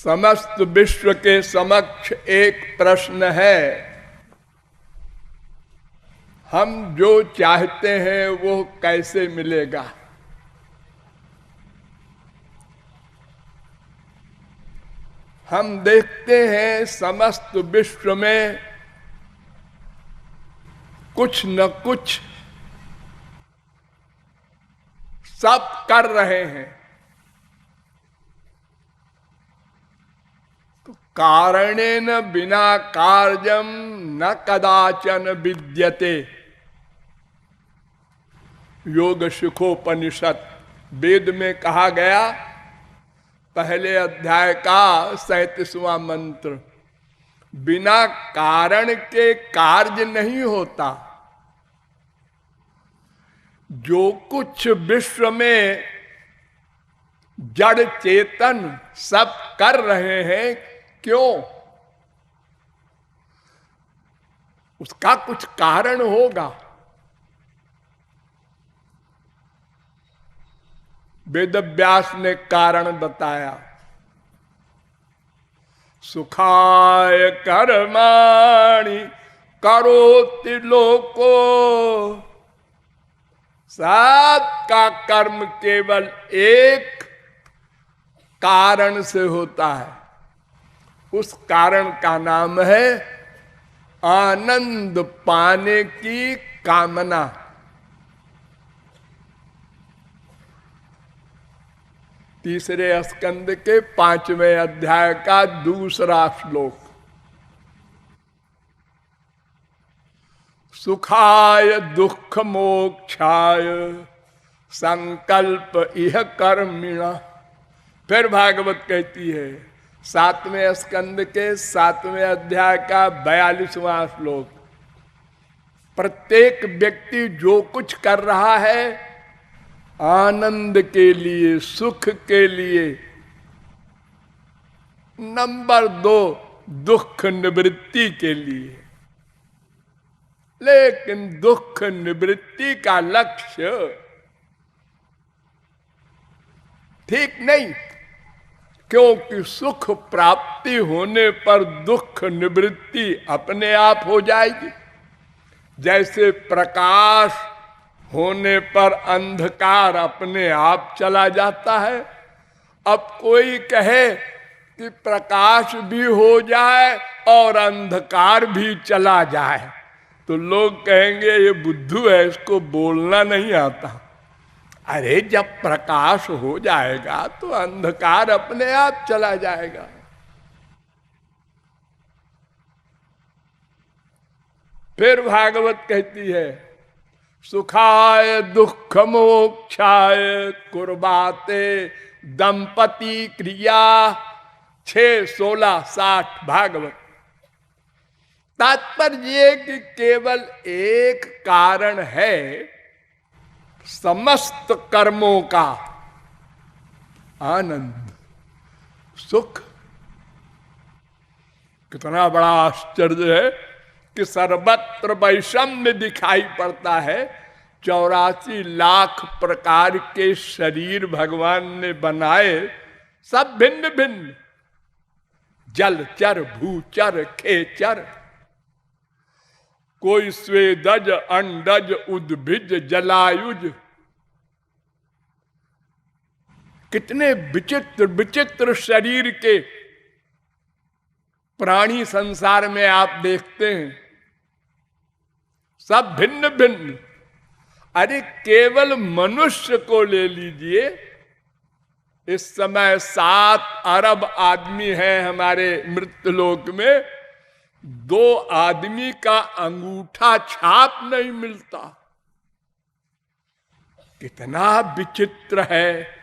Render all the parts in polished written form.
समस्त विश्व के समक्ष एक प्रश्न है। हम जो चाहते हैं वो कैसे मिलेगा? हम देखते हैं समस्त विश्व में कुछ न कुछ सब कर रहे हैं, तो कारणेन बिना कार्यम न कदाचन विद्यते। योग सुखोपनिषद वेद में कहा गया, पहले अध्याय का 37वां मंत्र। बिना कारण के कार्य नहीं होता। जो कुछ विश्व में जड़ चेतन सब कर रहे हैं, क्यों? उसका कुछ कारण होगा। वेदव्यास ने कारण बताया। सुखाय कर्माणि करोति लोको। सबका कर्म केवल एक कारण से होता है। उस कारण का नाम है आनंद पाने की कामना। तीसरे स्कंद के 5वें अध्याय का दूसरा श्लोक। सुखाय दुख मोक्षाय संकल्प इह कर्मिणा। फिर भागवत कहती है 7वें स्कंद के 7वें अध्याय का 42वां श्लोक। प्रत्येक व्यक्ति जो कुछ कर रहा है आनंद के लिए, सुख के लिए। नंबर 2, दुख निवृत्ति के लिए। लेकिन दुख निवृत्ति का लक्ष्य ठीक नहीं, क्योंकि सुख प्राप्ति होने पर दुख निवृत्ति अपने आप हो जाएगी। जैसे प्रकाश होने पर अंधकार अपने आप चला जाता है। अब कोई कहे कि प्रकाश भी हो जाए और अंधकार भी चला जाए, तो लोग कहेंगे ये बुद्धू है, इसको बोलना नहीं आता। अरे जब प्रकाश हो जाएगा तो अंधकार अपने आप चला जाएगा। फिर भागवत कहती है सुखाय दुख मोक्षाय कुर्बाते दंपति क्रिया। 6, 16, 60 भागवत। तात्पर्य ये कि केवल एक कारण है समस्त कर्मों का, आनंद, सुख। कितना बड़ा आश्चर्य है कि सर्वत्र वैषम्य दिखाई पड़ता है। 84 लाख प्रकार के शरीर भगवान ने बनाए, सब भिन्न भिन्न। जलचर, भूचर, खेचर। कोई स्वेदज, अंडज, उद्भिज, जलायुज। कितने विचित्र विचित्र शरीर के प्राणी संसार में आप देखते हैं, सब भिन्न भिन्न। अरे केवल मनुष्य को ले लीजिए। इस समय 7 अरब आदमी हैं हमारे मृत्युलोक में। 2 आदमी का अंगूठा छाप नहीं मिलता। कितना विचित्र है।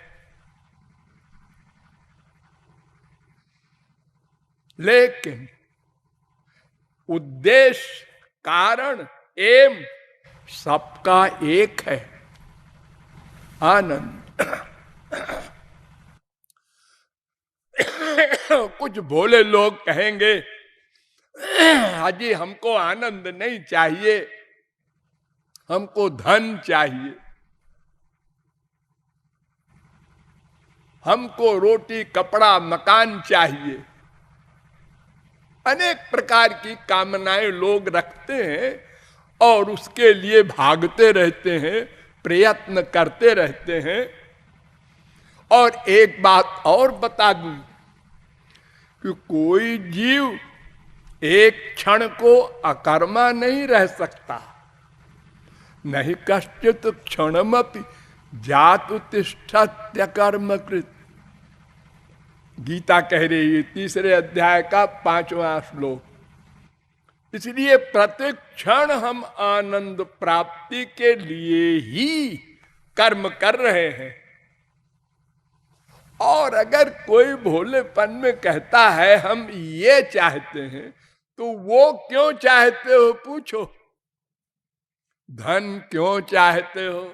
लेकिन उद्देश्य, कारण, एम सबका एक है, आनंद। कुछ भोले लोग कहेंगे हाजी हमको आनंद नहीं चाहिए, हमको धन चाहिए। हमको रोटी कपड़ा मकान चाहिए, अनेक प्रकार की कामनाएं लोग रखते हैं और उसके लिए भागते रहते हैं, प्रयत्न करते रहते हैं। और एक बात और बता दूं कि कोई जीव एक क्षण को अकर्मा नहीं रह सकता। नहीं कश्चित क्षणमपि जातु तिष्ठत्य कर्मकृत, गीता कह रही है 3 अध्याय का 5वां श्लोक। इसलिए प्रत्येक क्षण हम आनंद प्राप्ति के लिए ही कर्म कर रहे हैं। और अगर कोई भोलेपन में कहता है हम ये चाहते हैं, तो वो क्यों चाहते हो पूछो। धन क्यों चाहते हो?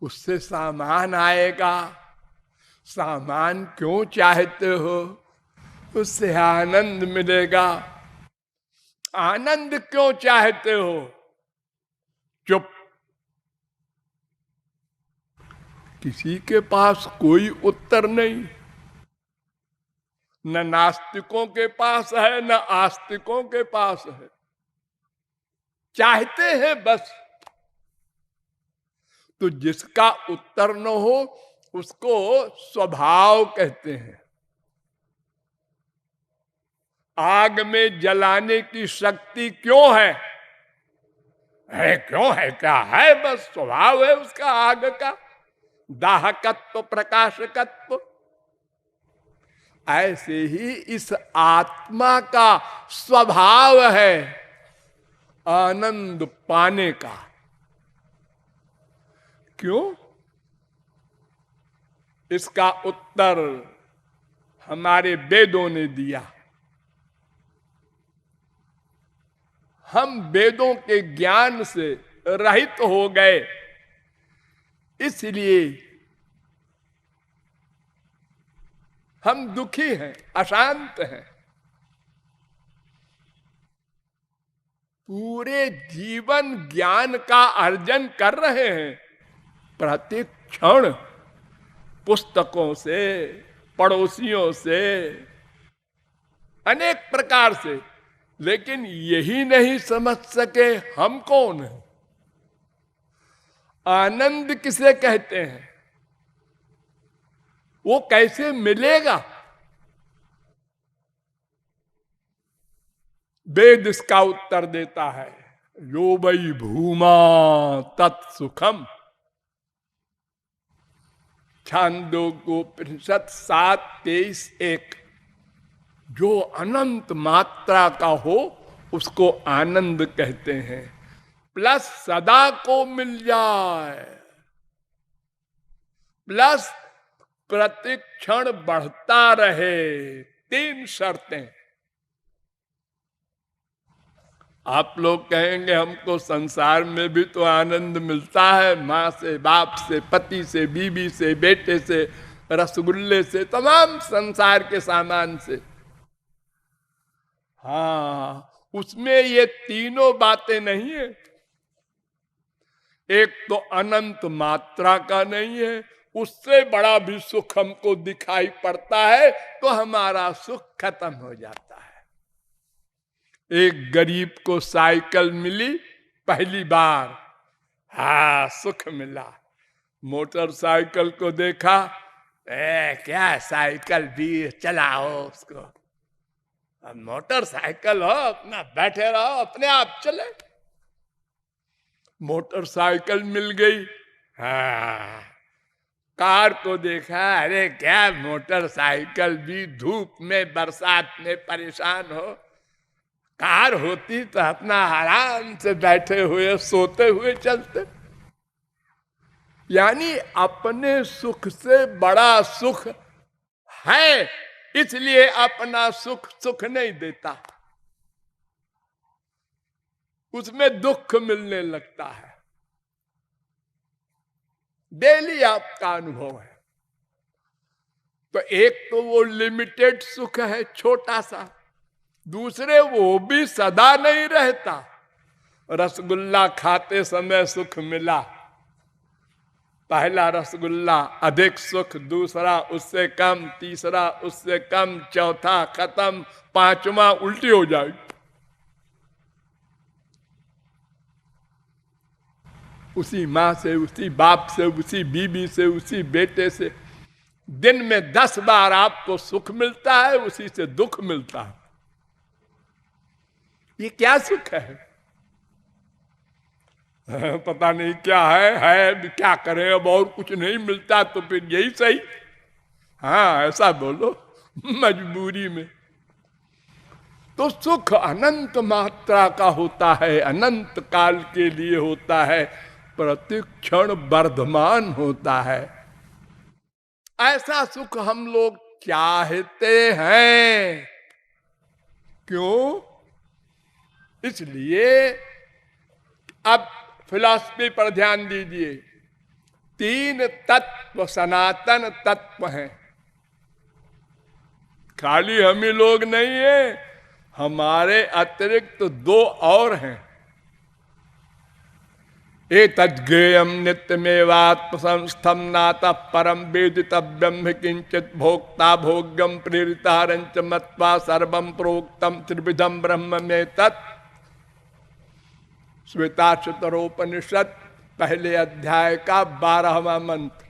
उससे सामान आएगा। सामान क्यों चाहते हो? उससे आनंद मिलेगा। आनंद क्यों चाहते हो? चुप। किसी के पास कोई उत्तर नहीं, न नास्तिकों के पास है न आस्तिकों के पास है। चाहते हैं बस। तो जिसका उत्तर न हो उसको स्वभाव कहते हैं। आग में जलाने की शक्ति क्यों है? क्यों है? क्या है? बस स्वभाव है उसका आग का, दाहकत्व प्रकाशकत्व। ऐसे ही इस आत्मा का स्वभाव है आनंद पाने का। क्यों? इसका उत्तर हमारे वेदों ने दिया। हम वेदों के ज्ञान से रहित हो गए, इसलिए हम दुखी हैं, अशांत हैं। पूरे जीवन ज्ञान का अर्जन कर रहे हैं, प्रत्येक क्षण पुस्तकों से, पड़ोसियों से, अनेक प्रकार से, लेकिन यही नहीं समझ सके हम कौन हैं, आनंद किसे कहते हैं, वो कैसे मिलेगा। वेद इसका उत्तर देता है, यो वै भूमा तत्सुखम। छांदोग्योपनिषद 7:23-1। जो अनंत मात्रा का हो उसको आनंद कहते हैं, प्लस सदा को मिल जाए, प्लस प्रतिक्षण बढ़ता रहे। 3 शर्तें। आप लोग कहेंगे हमको संसार में भी तो आनंद मिलता है, माँ से, बाप से, पति से, बीवी से, बेटे से, रसगुल्ले से, तमाम संसार के सामान से। हाँ, उसमें ये तीनों बातें नहीं है। एक तो अनंत मात्रा का नहीं है, उससे बड़ा भी सुख हमको दिखाई पड़ता है तो हमारा सुख खत्म हो जाता है। एक गरीब को साइकिल मिली पहली बार, हाँ सुख मिला। मोटरसाइकिल को देखा, क्या साइकिल भी चलाओ उसको, अब मोटरसाइकिल हो, अपना बैठे रहो, अपने आप चले। मोटरसाइकिल मिल गई, हाँ। कार को देखा, अरे क्या मोटरसाइकिल भी, धूप में बरसात में परेशान हो, कार होती तो अपना आराम से बैठे हुए सोते हुए चलते। यानी अपने सुख से बड़ा सुख है, इसलिए अपना सुख सुख नहीं देता, उसमें दुख मिलने लगता है। डेली आपका अनुभव है। तो एक तो वो लिमिटेड सुख है, छोटा सा। दूसरे वो भी सदा नहीं रहता। रसगुल्ला खाते समय सुख मिला, पहला रसगुल्ला अधिक सुख, दूसरा उससे कम, तीसरा उससे कम, चौथा खत्म, पांचवा उल्टी हो जाएगी। उसी माँ से, उसी बाप से, उसी बीबी से, उसी बेटे से दिन में 10 बार आपको सुख मिलता है, उसी से दुख मिलता है। ये क्या सुख है? पता नहीं क्या है क्या करें, अब और कुछ नहीं मिलता तो फिर यही सही। हाँ ऐसा बोलो मजबूरी में। तो सुख अनंत मात्रा का होता है, अनंत काल के लिए होता है, प्रतिक्षण वर्धमान होता है। ऐसा सुख हम लोग चाहते हैं। क्यों? इसलिए अब फिलॉसफी पर ध्यान दीजिए। 3 तत्व सनातन तत्व हैं। खाली हम ही लोग नहीं है, हमारे अतिरिक्त 2 और हैं। एतज्ञेयं नित्यमेवात्म संस्थम नातः परम वेदितव्यम हि किंचित भोक्ता भोग्यम प्रेरितारंच मत्वा सर्वं प्रोक्तम त्रिविधम ब्रह्म में तत्। श्वेताश्वतरोपनिषद पहले अध्याय का 12वां मंत्र।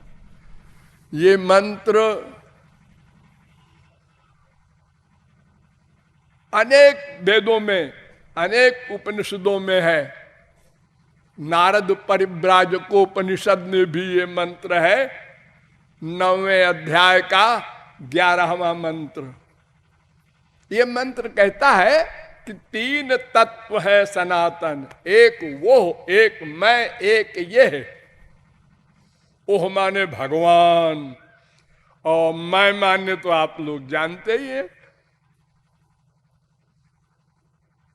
ये मंत्र अनेक वेदों में, अनेक उपनिषदों में है। नारद परिव्राजकोपनिषद में भी ये मंत्र है, 9वें अध्याय का 11वां मंत्र। ये मंत्र कहता है कि 3 तत्व है सनातन, एक वो, एक मैं, एक ये है। ओह माने भगवान, और मैं माने तो आप लोग जानते ही है।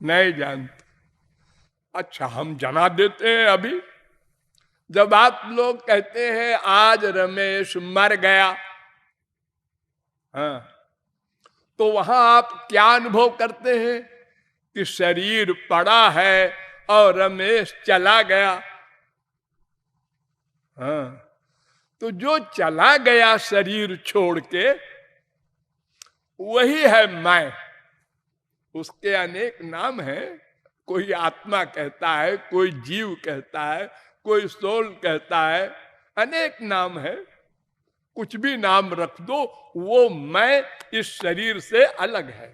नहीं जानते? अच्छा हम जना देते हैं। अभी जब आप लोग कहते हैं आज रमेश मर गया, हाँ, तो वहां आप क्या अनुभव करते हैं? कि शरीर पड़ा है और रमेश चला गया। हाँ, तो जो चला गया शरीर छोड़ के, वही है मैं। उसके अनेक नाम हैं। कोई आत्मा कहता है, कोई जीव कहता है, कोई सोल कहता है, अनेक नाम है। कुछ भी नाम रख दो, वो मैं इस शरीर से अलग है।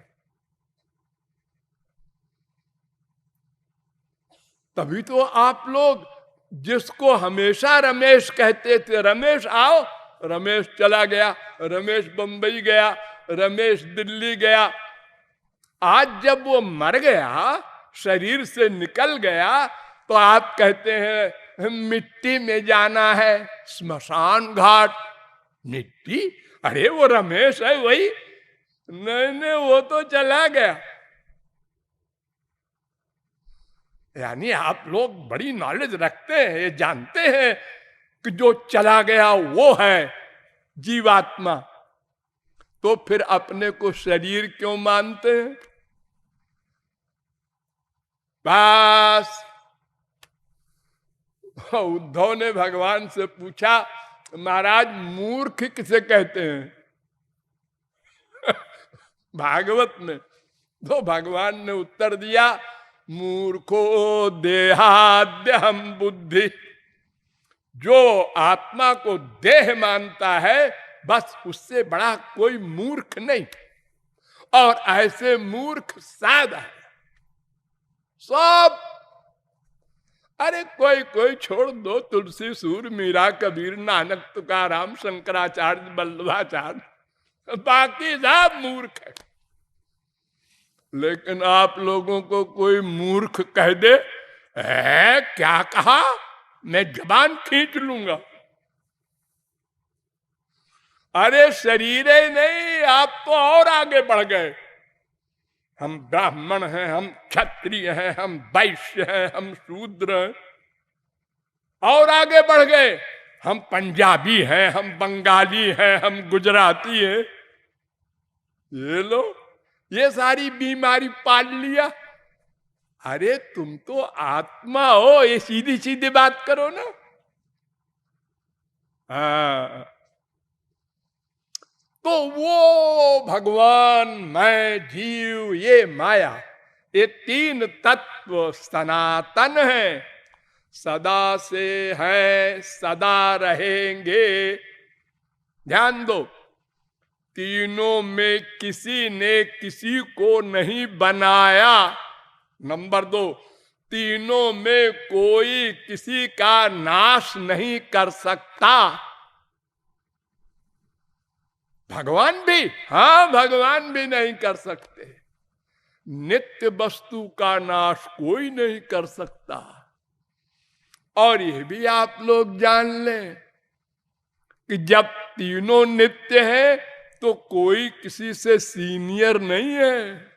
तभी तो आप लोग जिसको हमेशा रमेश कहते थे, रमेश आओ, रमेश चला गया, रमेश बंबई गया, रमेश दिल्ली गया। आज जब वो मर गया, शरीर से निकल गया, तो आप कहते हैं मिट्टी में जाना है, स्मशान घाट। मिट्टी? अरे वो रमेश है वही। नहीं, वो तो चला गया। यानी आप लोग बड़ी नॉलेज रखते हैं, ये जानते हैं कि जो चला गया वो है जीवात्मा। तो फिर अपने को शरीर क्यों मानते हैं? बस उद्धव ने भगवान से पूछा, महाराज मूर्ख किसे कहते हैं? भागवत में तो भगवान ने उत्तर दिया, मूर्खो देहाद्य हम बुद्धि। जो आत्मा को देह मानता है, बस उससे बड़ा कोई मूर्ख नहीं। और ऐसे मूर्ख साध है सब। अरे कोई छोड़ दो, तुलसी, सूर, मीरा, कबीर, नानक, तुकाराम, शंकराचार्य, वल्लभाचार्य, बाकी सब मूर्ख है। लेकिन आप लोगों को कोई मूर्ख कह दे, क्या कहा, मैं जबान खींच लूंगा। अरे शरीर ही नहीं, आप तो और आगे बढ़ गए। हम ब्राह्मण हैं, हम क्षत्रिय हैं, हम वैश्य हैं, हम शूद्र हैं, और आगे बढ़ गए। हम पंजाबी हैं, हम बंगाली हैं, हम गुजराती हैं। ये लो, ये सारी बीमारी पाल लिया। अरे तुम तो आत्मा हो, ये सीधी सीधी बात करो ना। हाँ, तो वो भगवान, मैं, जीव, ये माया, ये तीन तत्व सनातन है, सदा से है, सदा रहेंगे। ध्यान दो, तीनों में किसी ने किसी को नहीं बनाया। नंबर दो, तीनों में कोई किसी का नाश नहीं कर सकता। भगवान भी, हाँ, भगवान भी नहीं कर सकते। नित्य वस्तु का नाश कोई नहीं कर सकता। और ये भी आप लोग जान लें कि जब तीनों नित्य हैं तो कोई किसी से सीनियर नहीं है।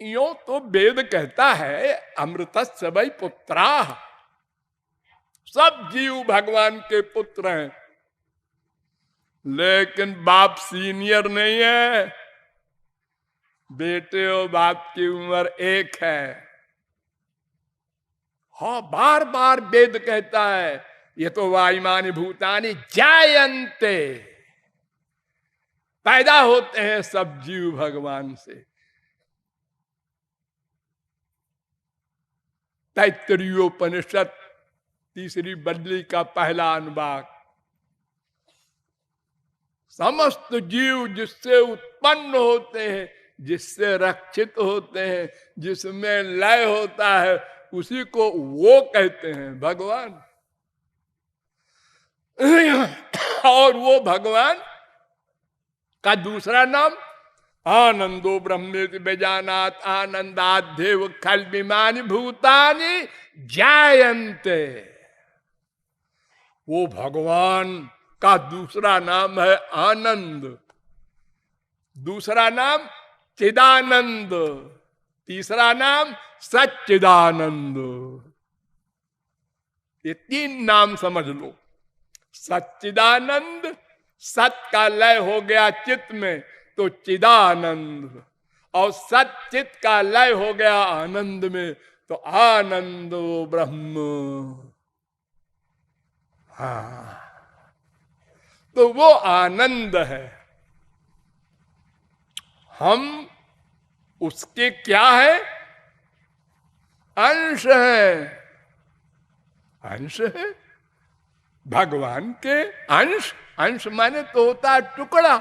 यो तो वेद कहता है अमृतस्य वै पुत्राः, सब जीव भगवान के पुत्र हैं, लेकिन बाप सीनियर नहीं है। बेटे और बाप की उम्र एक है। हाँ, बार बार वेद कहता है, ये तो वायुमानि भूतानि जायन्ते, पैदा होते हैं सब जीव भगवान से। तैत्तरीयोपनिषद तीसरी बल्ली का पहला अनुवाक, समस्त जीव जिससे उत्पन्न होते हैं, जिससे रक्षित होते हैं, जिसमें लय होता है, उसी को वो कहते हैं भगवान। और वो भगवान का दूसरा नाम आनंदो ब्रह्मेति बेजानात आनंदाध्येव खल्विमानि भूतानि जायन्ते। वो भगवान का दूसरा नाम है आनंद, दूसरा नाम चिदानंद, तीसरा नाम सच्चिदानंद। ये तीन नाम समझ लो। सच्चिदानंद, सत का लय हो गया चित्त में तो चिदानंद, और सच्चित का लय हो गया आनंद में तो आनंदो ब्रह्म। हाँ, तो वो आनंद है। हम उसके क्या है? अंश है। अंश है भगवान के अंश। अंश माने तो होता है टुकड़ा।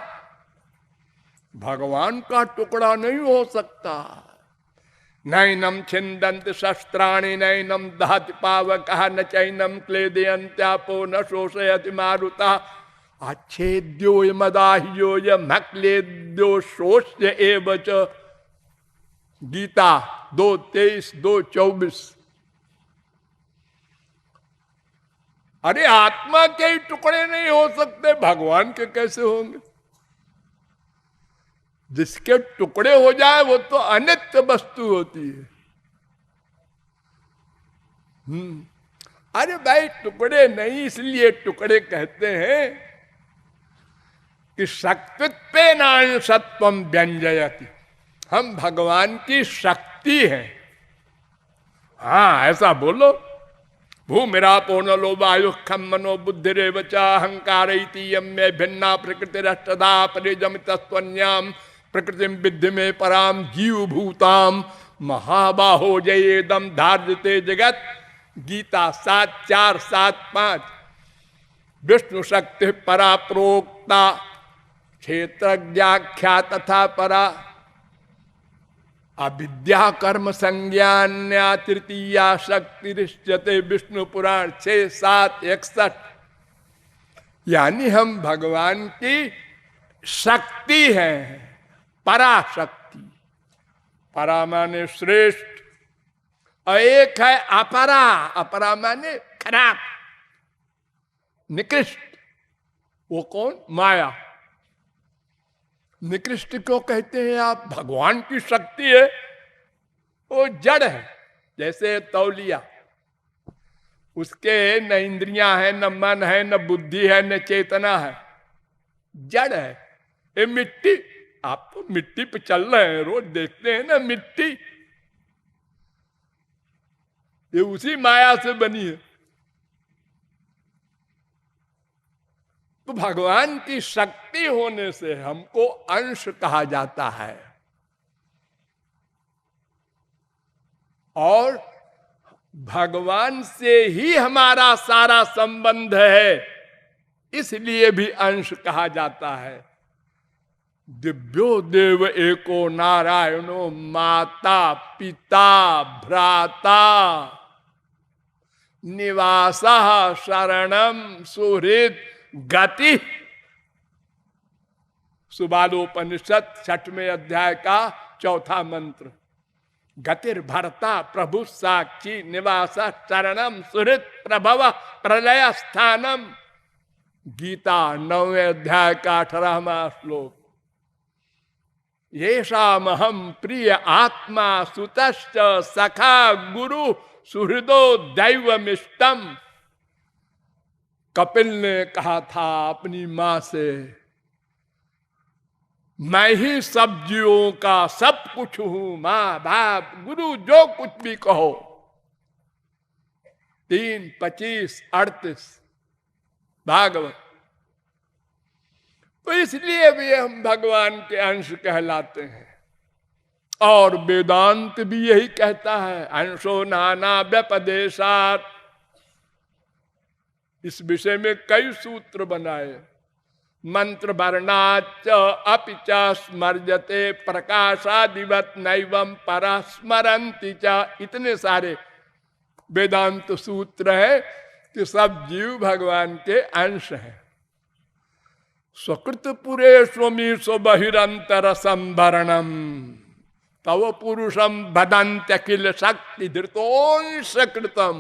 भगवान का टुकड़ा नहीं हो सकता। नैनम छिंदंत शस्त्राणि नैनम दहति पावकः न चैनम क्लेदयन्त्यापो न शोषयति मारुतः अच्छेद्यो मदाह्यो यमक्लेद्यो शोष्य एव च। गीता 2:23, 2:24। अरे आत्मा के ही टुकड़े नहीं हो सकते, भगवान के कैसे होंगे? जिसके टुकड़े हो जाए वो तो अनित्य वस्तु होती है। अरे भाई, टुकड़े नहीं, इसलिए टुकड़े कहते हैं कि शक्तित्वेनांशत्वं व्यंजयति। हम भगवान की शक्ति हैं। हाँ, ऐसा बोलो। भूमिरापो नलो वायु खम मनो बुद्धिरेव च अहंकार इति यम्मे भिन्ना प्रकृतिरष्टधा परिजमितस्त्वन्याम प्रकृतिम विद्धि में पराम जीव भूताम महाबाहो जयेदम धार्यते जगत। गीता 7:4, 7:5। विष्णु शक्ति परा प्रोक्ता क्षेत्रज्ञाख्या तथा परा अविद्या कर्म संज्ञान्या तृतीया शक्ति रिष्यते। विष्णु पुराण 6:7-61। यानी हम भगवान की शक्ति हैं, पराशक्ति। परा माने श्रेष्ठ, और एक है अपरा। अपरा माने खराब, निकृष्ट। वो कौन? माया। निकृष्ट क्यों कहते हैं आप? भगवान की शक्ति है, वो जड़ है। जैसे तौलिया, उसके न इंद्रियां हैं, न मन है, न बुद्धि है, न चेतना है, जड़ है। ये मिट्टी, आप तो मिट्टी पे चल रहे हैं, रोज देखते हैं ना मिट्टी, ये उसी माया से बनी है। तो भगवान की शक्ति होने से हमको अंश कहा जाता है। और भगवान से ही हमारा सारा संबंध है, इसलिए भी अंश कहा जाता है। दिव्यो देव एको नारायणो माता पिता भ्राता निवासः शरणम सुहृद गति। सुबालोपनिषद 6वें अध्याय का 4था मंत्र। गतिर भरता प्रभु साक्षी निवास शरणम सुहृद प्रभव प्रलय स्थानम। गीता 9वें अध्याय का 18वां श्लोक। येषामहं प्रिय आत्मा सुतश्च सखा गुरु सुहृदो दैवमिष्टम। कपिल ने कहा था अपनी मां से, मैं ही सब जीवों का सब कुछ हूं, मां बाप गुरु जो कुछ भी कहो। 3, 25, 38 भागवत। तो इसलिए भी हम भगवान के अंश कहलाते हैं। और वेदांत भी यही कहता है, अंशो नाना व्यपदेशात्। इस विषय में कई सूत्र बनाए। मंत्र वर्णाच अपिच स्मर्जते प्रकाशादिवत नैवम परस्मरन्ति च। इतने सारे वेदांत सूत्र है कि सब जीव भगवान के अंश हैं। स्वकृत पुरे स्वमी स्व बहिरंतर संभरणम तव पुरुषम भदंत किल शक्ति धृतोंश कृतम।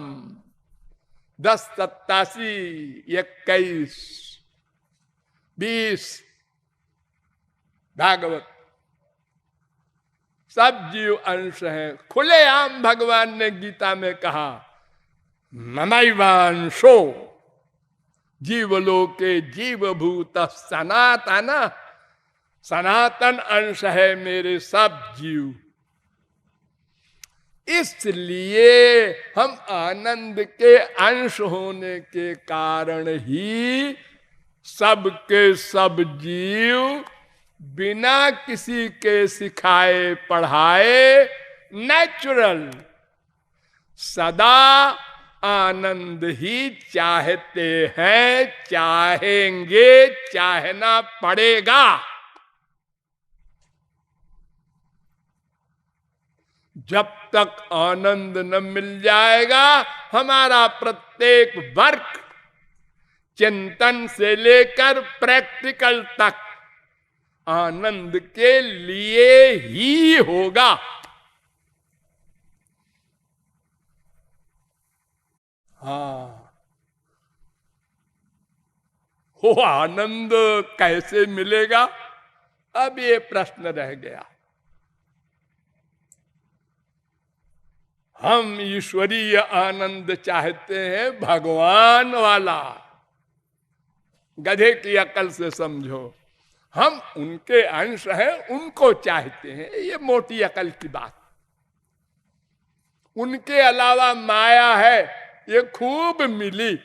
10, 87, 21, 20 भागवत। सब जीव अंश हैं। खुलेआम भगवान ने गीता में कहा, ममैवांशो जीवलोके जीवभूत सनातन। सनातन अंश है मेरे सब जीव। इसलिए हम आनंद के अंश होने के कारण ही सबके सब जीव बिना किसी के सिखाए पढ़ाए नेचुरल सदा आनंद ही चाहते हैं, चाहेंगे, चाहना पड़ेगा। जब तक आनंद न मिल जाएगा, हमारा प्रत्येक वर्क चिंतन से लेकर प्रैक्टिकल तक आनंद के लिए ही होगा। हाँ, वो आनंद कैसे मिलेगा, अब ये प्रश्न रह गया। हम ईश्वरीय आनंद चाहते हैं, भगवान वाला। गधे की अकल से समझो, हम उनके अंश हैं, उनको चाहते हैं। ये मोटी अकल की बात। उनके अलावा माया है, ये खूब मिली,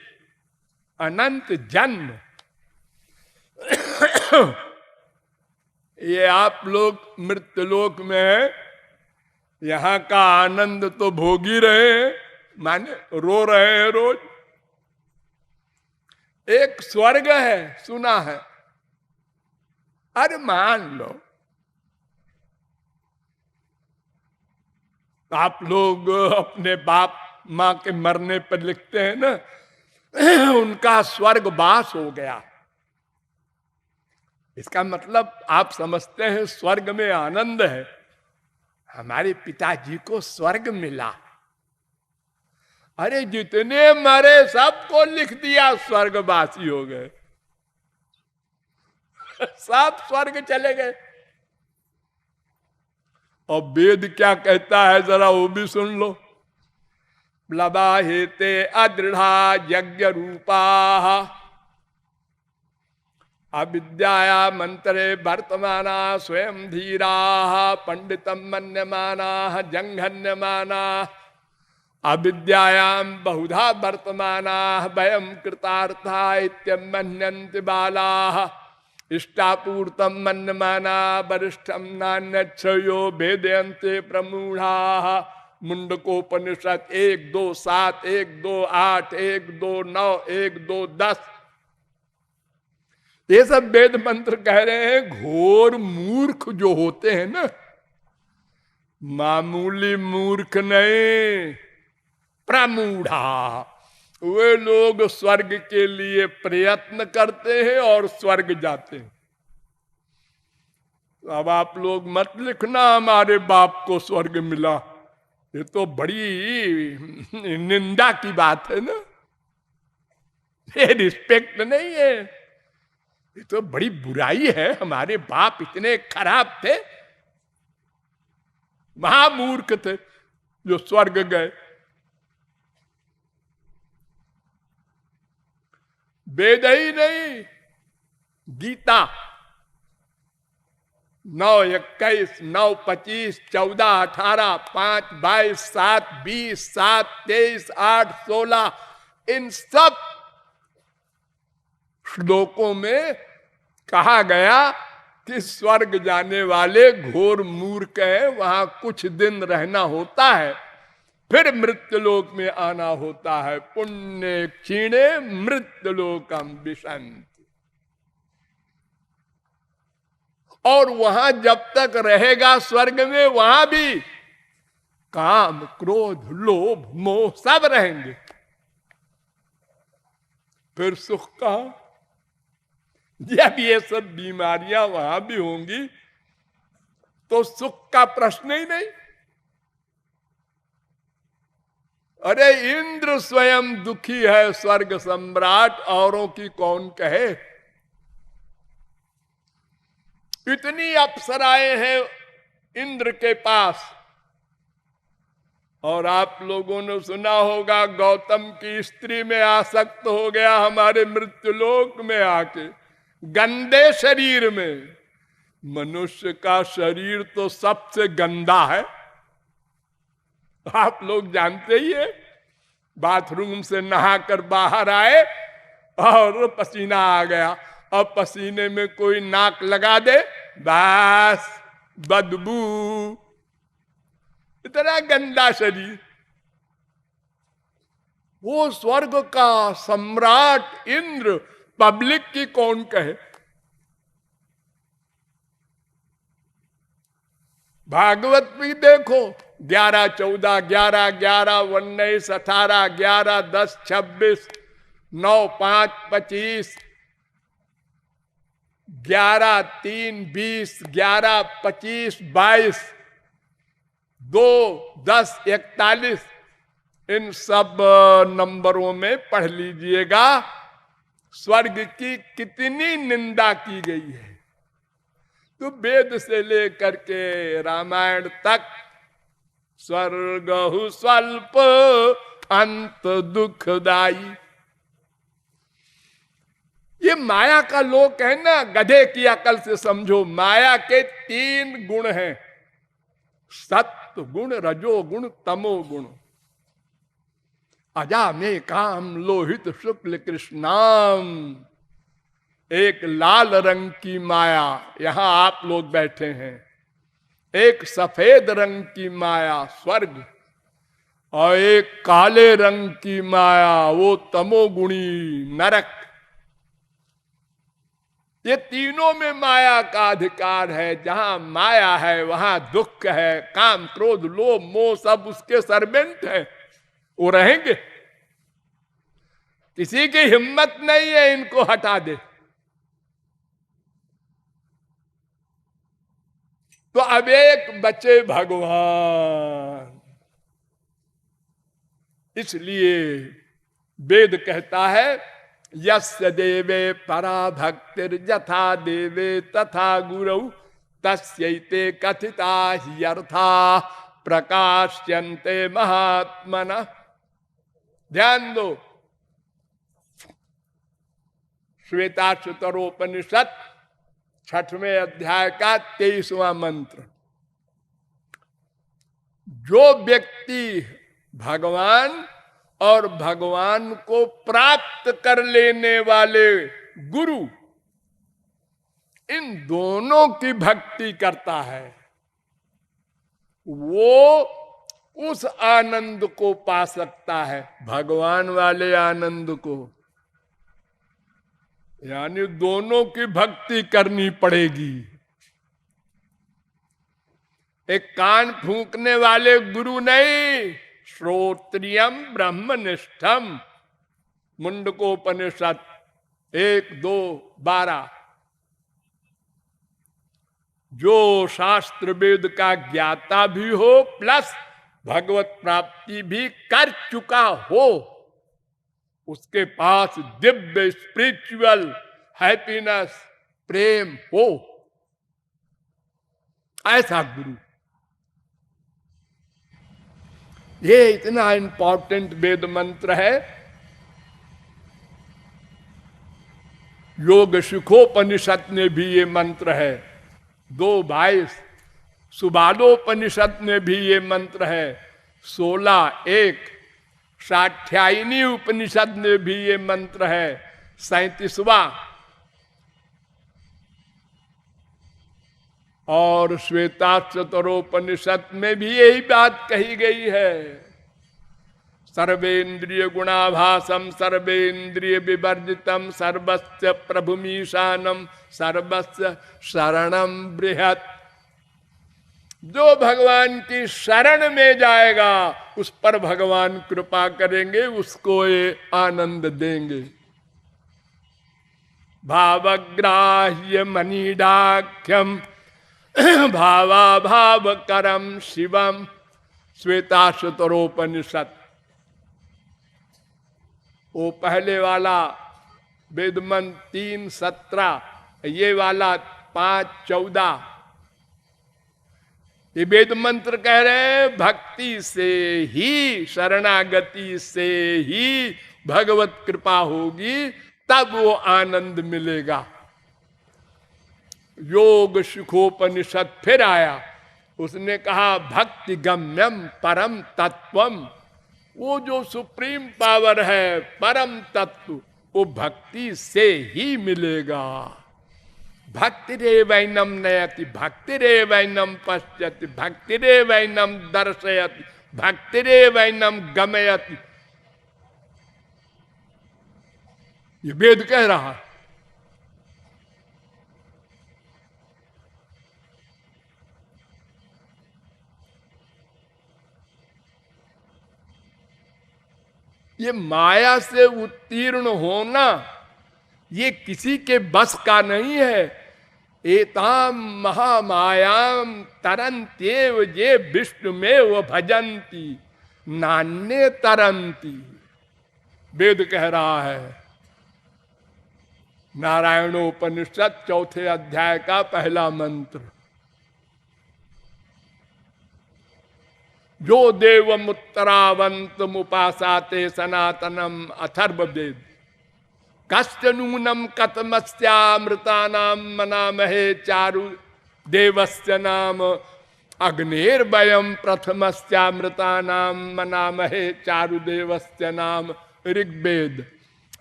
अनंत जन्म। ये आप लोग मृत्युलोक में है, यहां का आनंद तो भोग ही रहे हैं, माने रो रहे हैं रोज। एक स्वर्ग है, सुना है? अरे मान लो आप लोग अपने बाप मां के मरने पर लिखते हैं ना, उनका स्वर्गवास हो गया। इसका मतलब आप समझते हैं स्वर्ग में आनंद है। हमारे पिताजी को स्वर्ग मिला। अरे जितने मरे सबको लिख दिया स्वर्गवासी हो गए, सब स्वर्ग चले गए। और वेद क्या कहता है जरा वो भी सुन लो। प्लवा हेते अदृढ़ा यज्ञ रूपा अविद्याया मंत्रे वर्तमाना स्वयं धीरा पंडितम मन्यमाना जंघन्यमाना अविद्यायाम बहुधा वर्तमाना वयम कृतार्था इत्यमन्यन्ति बालाः इष्टापूर्तम मन्यमाना वरिष्ठम नान्यच्छयो भेदयन्ते प्रमूढ़ाः। मुंडकोपनिषद 1-2-7, 1-2-8, 1-2-9, 1-2-10, ये सब वेद मंत्र कह रहे हैं। घोर मूर्ख जो होते हैं ना, मामूली मूर्ख नहीं, प्रमूढ़ा, वे लोग स्वर्ग के लिए प्रयत्न करते हैं और स्वर्ग जाते हैं। अब आप लोग मत लिखना हमारे बाप को स्वर्ग मिला, ये तो बड़ी निंदा की बात है ना, ये रिस्पेक्ट नहीं है, ये तो बड़ी बुराई है। हमारे बाप इतने खराब थे, महामूर्ख थे जो स्वर्ग गए। वेद ही नहीं, गीता 9:21, 9:25, 14, 18, 5, 22, 7, 20, 7, 23, 8, 16, इन सब श्लोकों में कहा गया कि स्वर्ग जाने वाले घोर मूर्ख हैं, वहां कुछ दिन रहना होता है, फिर मृत्युलोक में आना होता है। पुण्य क्षीणे मृत्युलोकम विशंति। और वहां जब तक रहेगा स्वर्ग में, वहां भी काम, क्रोध, लोभ, मोह सब रहेंगे। फिर सुख कहां? जब ये सब बीमारियां वहां भी होंगी तो सुख का प्रश्न ही नहीं। अरे इंद्र स्वयं दुखी है, स्वर्ग सम्राट, औरों की कौन कहे। इतनी अप्सराएं हैं इंद्र के पास। और आप लोगों ने सुना होगा, गौतम की स्त्री में आसक्त हो गया हमारे मृत्युलोक में आके, गंदे शरीर में। मनुष्य का शरीर तो सबसे गंदा है, आप लोग जानते ही है। बाथरूम से नहाकर बाहर आए और पसीना आ गया, अब पसीने में कोई नाक लगा दे, बस बदबू, इतना गंदा शरीर। वो स्वर्ग का सम्राट इंद्र, पब्लिक की कौन कहे। भागवत भी देखो, 11, 14, 11, 11, 19, 18, 11, 10, 26, 9, 5, 25, 11, 3, 20, 11, 25, 22, 2, 10, 41, इन सब नंबरों में पढ़ लीजिएगा स्वर्ग की कितनी निंदा की गई है। तो वेद से लेकर के रामायण तक स्वर्ग स्वल्प अंत दुखदाई। ये माया का लोक है ना, गधे की अकल से समझो। माया के 3 गुण हैं, सत्व गुण, रजो गुण, तमो गुण। अजा में काम लोहित शुक्ल कृष्णाम, एक लाल रंग की माया, यहां आप लोग बैठे हैं। एक सफेद रंग की माया स्वर्ग, और एक काले रंग की माया वो तमोगुणी नरक। ये तीनों में माया का अधिकार है। जहां माया है वहां दुख है, काम, क्रोध, लोभ, मोह सब उसके सर्वेंट है, वो रहेंगे। किसी की हिम्मत नहीं है इनको हटा दे। तो अब एक बचे भगवान। इसलिए वेद कहता है, यस्य देवे परा भक्तिर यथा देवे तथा गुरौ तस्यैते कथिता ह्यर्था प्रकाश्यन्ते महात्मनः। ध्यान दो, श्वेताश्वतरोपनिषद 6वें अध्याय का 23वां मंत्र। जो व्यक्ति भगवान और भगवान को प्राप्त कर लेने वाले गुरु, इन दोनों की भक्ति करता है, वो उस आनंद को पा सकता है, भगवान वाले आनंद को। यानी दोनों की भक्ति करनी पड़ेगी। एक कान फूंकने वाले गुरु नहीं, श्रोत्रियम ब्रह्मनिष्ठम, मुंडकोपनिषद 1-2-12। जो शास्त्र वेद का ज्ञाता भी हो प्लस भगवत प्राप्ति भी कर चुका हो, उसके पास दिव्य स्पिरिचुअल हैप्पीनेस, प्रेम हो, ऐसा गुरु। ये इतना इंपॉर्टेंट वेद मंत्र है। योग सुखोपनिषद में भी ये मंत्र है 2:22, सुबालोपनिषद में भी ये मंत्र है 16:1, साठ्यायनी उपनिषद में भी ये मंत्र है 37वां, और श्वेताक्षतरोपनिषद में भी यही बात कही गई है। सर्वेन्द्रिय गुणाभासम सर्वेन्द्रिय विवर्जितम सर्वस्य प्रभुमीशानम सर्वस्य शरणम बृहत्। जो भगवान की शरण में जाएगा उस पर भगवान कृपा करेंगे, उसको ये आनंद देंगे। भावग्राह्य मनीडाख्यम भावा भाव करम शिवम, श्वेताक्षतरोपनिषद। वो पहले वाला वेद मंत्र 3:17, ये वाला 5:14। ये वेद मंत्र कह रहे हैं भक्ति से ही, शरणागति से ही भगवत कृपा होगी, तब वो आनंद मिलेगा। योग सुखोपनिषद फिर आया, उसने कहा भक्ति गम्यम परम तत्वम, वो जो सुप्रीम पावर है परम तत्व, वो भक्ति से ही मिलेगा। भक्ति रे वैनम नयति भक्ति रे वैनम पश्यति भक्ति रे वैनम दर्शयति भक्ति रे वैनम गमयति। ये वेद कह रहा है। ये माया से उत्तीर्ण होना ये किसी के बस का नहीं है। एताम महामायाम तरंत्येव ये विष्णुमेव भजन्ति नान्ये तरंती, वेद कह रहा है। नारायणोपनिषद 4 अध्याय का पहला मंत्र। जो देवम उत्तरावंतम उपासाते सनातनम अथर्ववेद कश्च नूनम कतमस्यामृतानाम मनामहे चारु देवस्य नाम अग्निर्वयम प्रथमस्यामृतानाम मनामहे चारु देवस्य नाम ऋग्वेद।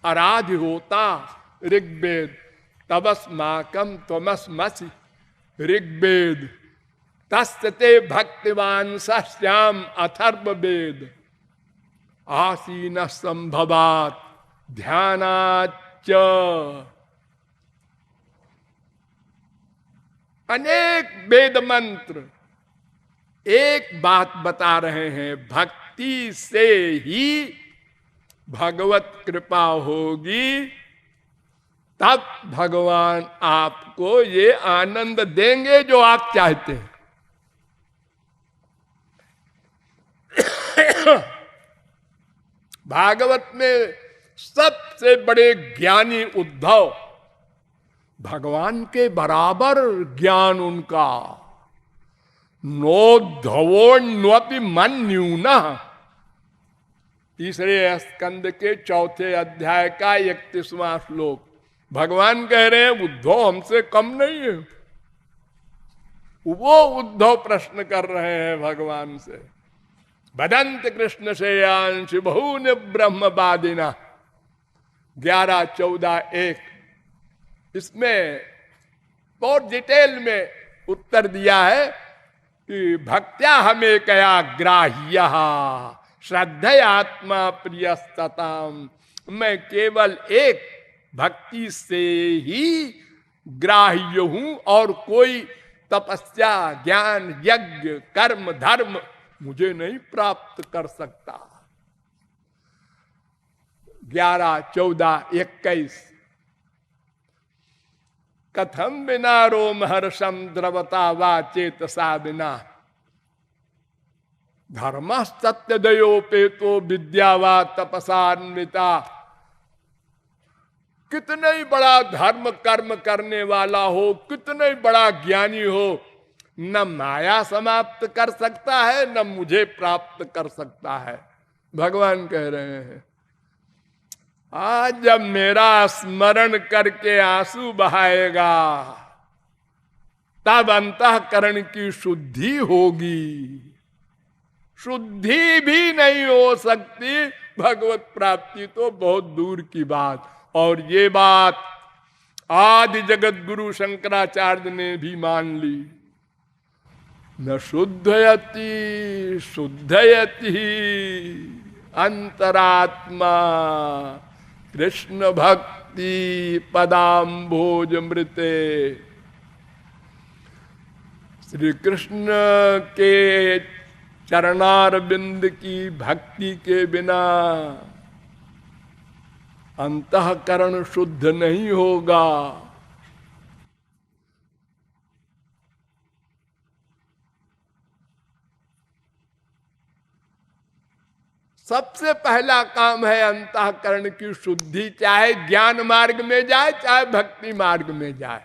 आराध्य होता ऋग्वेद, तवस्माकम त्वमस्मसि ऋग्वेद, तस्ते भक्तिवान सश्याम अथर्ववेद। आसीन संभवात ध्यानाच। अनेक वेद मंत्र एक बात बता रहे हैं, भक्ति से ही भगवत कृपा होगी, तब भगवान आपको ये आनंद देंगे जो आप चाहते हैं। भागवत में सबसे बड़े ज्ञानी उद्धव, भगवान के बराबर ज्ञान उनका। नोद्धवोन्वपि मन्यूना, 3 स्कंद के 4 अध्याय का 31वां श्लोक। भगवान कह रहे हैं उद्धव हमसे कम नहीं है। वो उद्धव प्रश्न कर रहे हैं भगवान से, बदंत कृष्ण श्रेयांश बहून ब्रह्म बादिना। 11, 14, 1 इसमें बहुत डिटेल में उत्तर दिया है कि भक्त्या हमें कया ग्राह्य श्रद्धयात्मा प्रियस्तताम। मैं केवल एक भक्ति से ही ग्राह्य हूं और कोई तपस्या, ज्ञान, यज्ञ, कर्म, धर्म मुझे नहीं प्राप्त कर सकता। 11, 14, 21 कथम बिना रोम हर्षम द्रवता वा चेतसा बिना धर्म सत्य दयोपेतो विद्या वा तपसान्विता। कितना ही बड़ा धर्म कर्म करने वाला हो, कितना ही बड़ा ज्ञानी हो, न माया समाप्त कर सकता है न मुझे प्राप्त कर सकता है। भगवान कह रहे हैं आज जब मेरा स्मरण करके आंसू बहाएगा तब अंतःकरण की शुद्धि होगी। शुद्धि भी नहीं हो सकती, भगवत प्राप्ति तो बहुत दूर की बात। और ये बात आदि जगत गुरु शंकराचार्य ने भी मान ली। न शुद्धयति शुद्धयति अंतरात्मा कृष्ण भक्ति पदाम्भोज मृते। श्री कृष्ण के चरणारविंद की भक्ति के बिना अंतःकरण शुद्ध नहीं होगा। सबसे पहला काम है अंतःकरण की शुद्धि, चाहे ज्ञान मार्ग में जाए चाहे भक्ति मार्ग में जाए।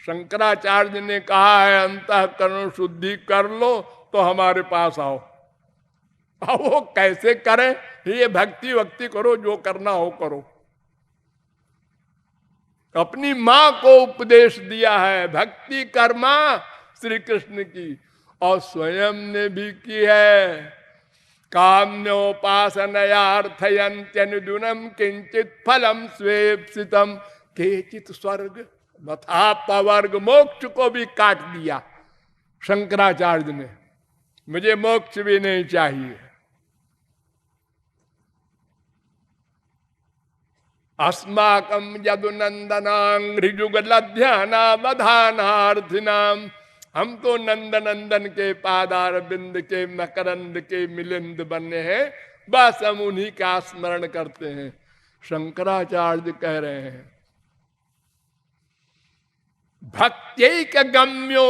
शंकराचार्य ने कहा है अंतःकरण शुद्धि कर लो तो हमारे पास आओ। अब वो कैसे करें? ये भक्ति वक्ति करो, जो करना हो करो। अपनी मां को उपदेश दिया है भक्ति कर्मा श्री कृष्ण की, और स्वयं ने भी की है। काम्योपासनयार्थयन्त्यनुदुनम किंचित फलम स्वेप्सितम केचित स्वर्ग तथा पवर्ग। मोक्ष को भी काट दिया शंकराचार्य ने, मुझे मोक्ष भी नहीं चाहिए। अस्माकं यदुनंदनांघ्रिजुगलध्यानावधानार्थिनाम। हम तो नंद नंदन के पादार बिंद के मकरंद के मिलिंद बने हैं, बस हम उन्हीं का स्मरण करते हैं। शंकराचार्य कह रहे हैं भक्त्यैक गम्यो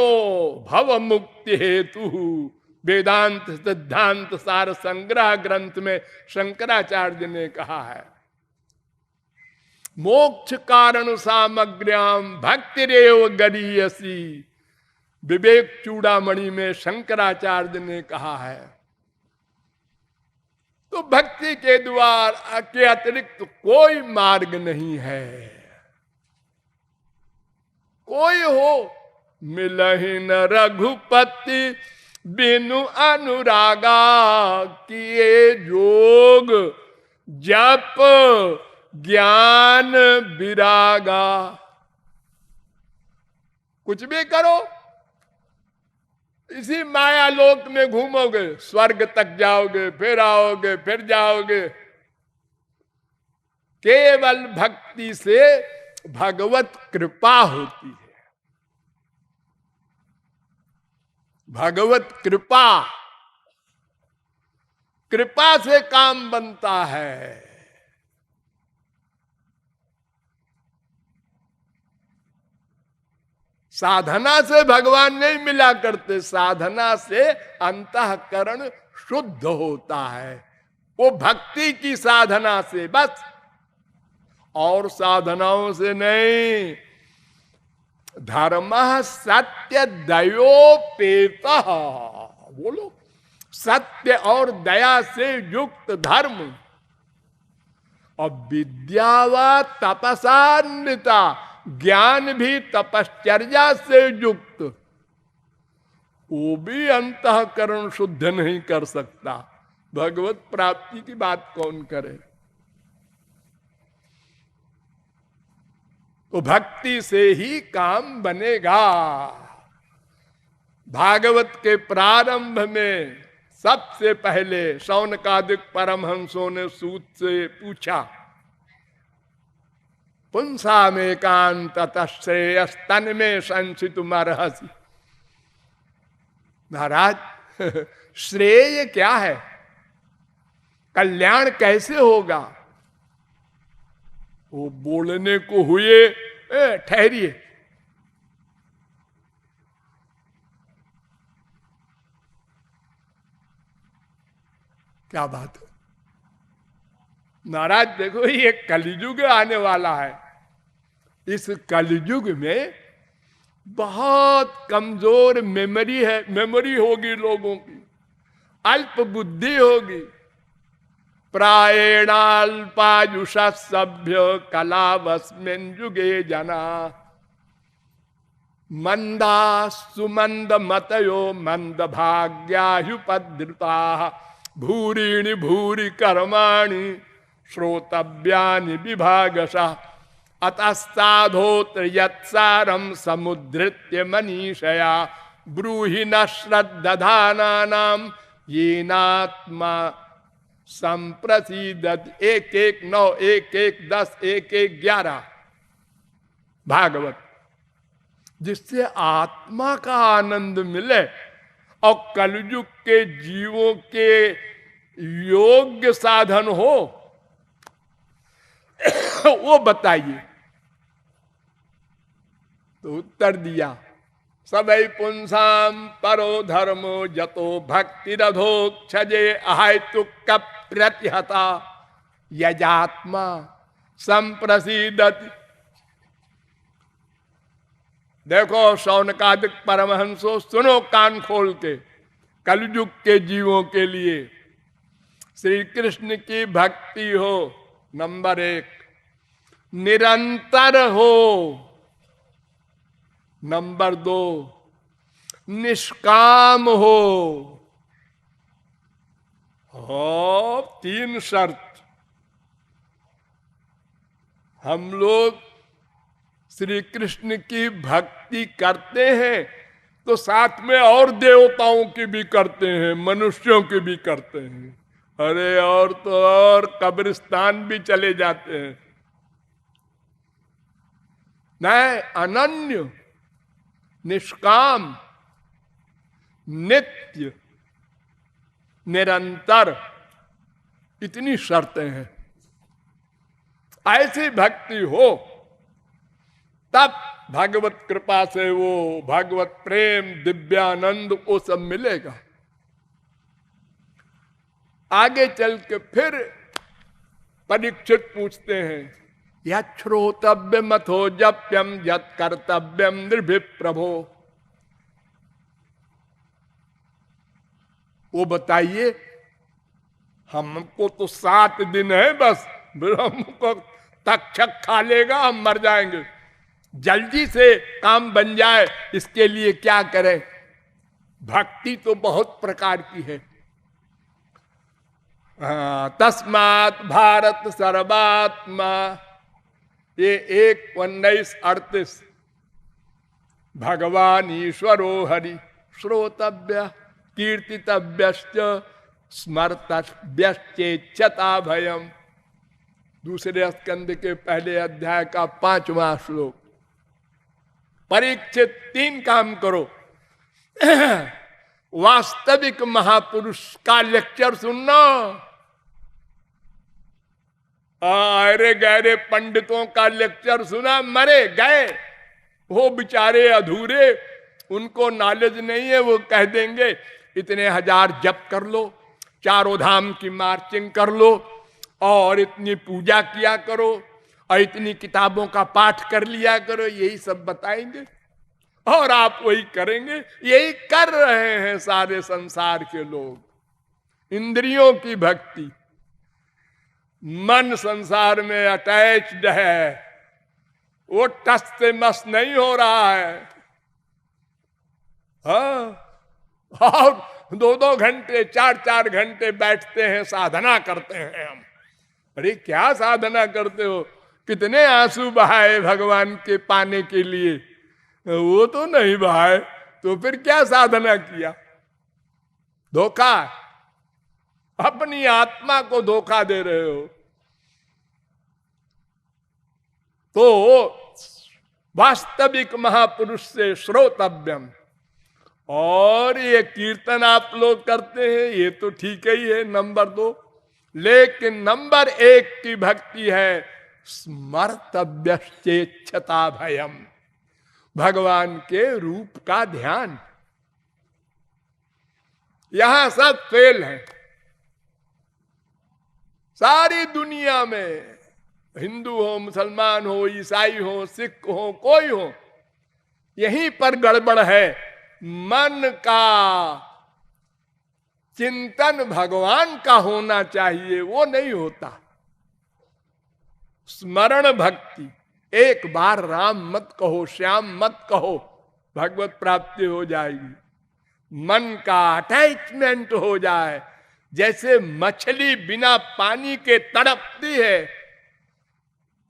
भव मुक्ति हेतु। वेदांत सिद्धांत सार संग्रह ग्रंथ में शंकराचार्य ने कहा है मोक्ष कारण सामग्र्याम भक्तिरेव गरीयसी। विवेक चूड़ामणि में शंकराचार्य ने कहा है। तो भक्ति के द्वार के अतिरिक्त कोई मार्ग नहीं है। कोई हो मिलहि न रघुपति बिनु अनुरागा। किए जोग जप ज्ञान विरागा। कुछ भी करो, इसी माया लोक में घूमोगे, स्वर्ग तक जाओगे, फिर आओगे, फिर जाओगे। केवल भक्ति से भगवत कृपा होती है। भगवत कृपा, कृपा से काम बनता है। साधना से भगवान नहीं मिला करते, साधना से अंतःकरण शुद्ध होता है। वो भक्ति की साधना से बस, और साधनाओं से नहीं। धर्म सत्य दयोपेत। बोलो, सत्य और दया से युक्त धर्म। और विद्या व तपसान्विता, ज्ञान भी तपश्चर्या से युक्त। वो भी अंतःकरण शुद्ध नहीं कर सकता। भगवत प्राप्ति की बात कौन करे। तो भक्ति से ही काम बनेगा। भागवत के प्रारंभ में सबसे पहले शौनकादिक परमहंसों ने सूत से पूछा, पुंसा में कांत श्रेयस तन में संसितुमर्हसि। महाराज श्रेय क्या है, कल्याण कैसे होगा। वो बोलने को हुए, ठहरिए, क्या बात है महाराज। देखो ये कलयुग आने वाला है। इस कलयुग में बहुत कमजोर मेमोरी है, मेमोरी होगी लोगों की, अल्प बुद्धि होगी। प्रायेणाल्पायुष सभ्य कलावस्मिन् युगे जना मंदा सुमंद मतयो मंद भाग्यायुपद्रुता भूरीणि भूरि कर्माणि श्रोतव्यानि विभागशः अतस्ताधोत्र यत्सारं समुद्धृत्य मनीषया ब्रूहि न श्रद्धानानां येनात्मा संप्रसीदत। 1-1-9 1-1-10 1-1-11 भागवत। जिससे आत्मा का आनंद मिले और कलयुग के जीवों के योग्य साधन हो वो बताइए। तो उत्तर दिया, सबई पुंसाम परो धर्मो जतो भक्ति रधोक्षजे अहेतुक प्रतिहता यजात्मा संप्रसीदति। देखो शौनकादिक परमहंसो, सुनो कान खोल के। कलयुग के जीवों के लिए श्री कृष्ण की भक्ति हो, नंबर 1, निरंतर हो, नंबर 2 निष्काम हो। 3 शर्त। हम लोग श्री कृष्ण की भक्ति करते हैं तो साथ में और देवताओं की भी करते हैं, मनुष्यों की भी करते हैं। अरे और तो और कब्रिस्तान भी चले जाते हैं। नहीं, अनन्य, निष्काम, नित्य, निरंतर, इतनी शर्तें हैं। ऐसी भक्ति हो तब भगवत कृपा से वो भगवत प्रेम, दिव्यानंद वो सब मिलेगा। आगे चल के फिर परीक्षित पूछते हैं, यत् श्रोतव्य मथो जप्यम यत् कर्तव्यम निर्भि प्रभो। वो बताइए, हमको तो 7 दिन है बस, हमको तक्षक खा लेगा, हम मर जाएंगे। जल्दी से काम बन जाए इसके लिए क्या करें। भक्ति तो बहुत प्रकार की है। तस्मात् भारत सर्वात्मा, ये 1:19-38 भगवान ईश्वरो हरि श्रोतव्य कीर्तितव्यश्च स्मर्तव्यश्चेच्छता भयम। दूसरे स्कंद के पहले अध्याय का 5वां श्लोक। परीक्षित 3 काम करो। वास्तविक महापुरुष का लेक्चर सुनना। अरे गहरे पंडितों का लेक्चर सुना, मरे गए वो बेचारे अधूरे, उनको नॉलेज नहीं है। वो कह देंगे इतने 1000 जप कर लो, 4 धाम की मार्चिंग कर लो, और इतनी पूजा किया करो, और इतनी किताबों का पाठ कर लिया करो, यही सब बताएंगे और आप वही करेंगे। यही कर रहे हैं सारे संसार के लोग। इंद्रियों की भक्ति, मन संसार में अटैच्ड है, वो टस से मस नहीं हो रहा है। हाँ, और 2-2 घंटे 4-4 घंटे बैठते हैं, साधना करते हैं हम। अरे क्या साधना करते हो? कितने आंसू बहाए भगवान के पाने के लिए, वो तो नहीं बहाए, तो फिर क्या साधना किया? धोखा, अपनी आत्मा को धोखा दे रहे हो। तो वास्तविक महापुरुष से श्रोतव्यम। और ये कीर्तन आप लोग करते हैं, ये तो ठीक ही है, नंबर 2। लेकिन नंबर 1 की भक्ति है स्मर्तव्यश्चेच्छता भयम, भगवान के रूप का ध्यान। यहां सब फेल है। सारी दुनिया में, हिंदू हो, मुसलमान हो, ईसाई हो, सिख हो, कोई हो, यहीं पर गड़बड़ है। मन का चिंतन भगवान का होना चाहिए, वो नहीं होता। स्मरण भक्ति, एक बार राम मत कहो, श्याम मत कहो, भगवत प्राप्ति हो जाएगी। मन का अटैचमेंट हो जाए, जैसे मछली बिना पानी के तड़पती है,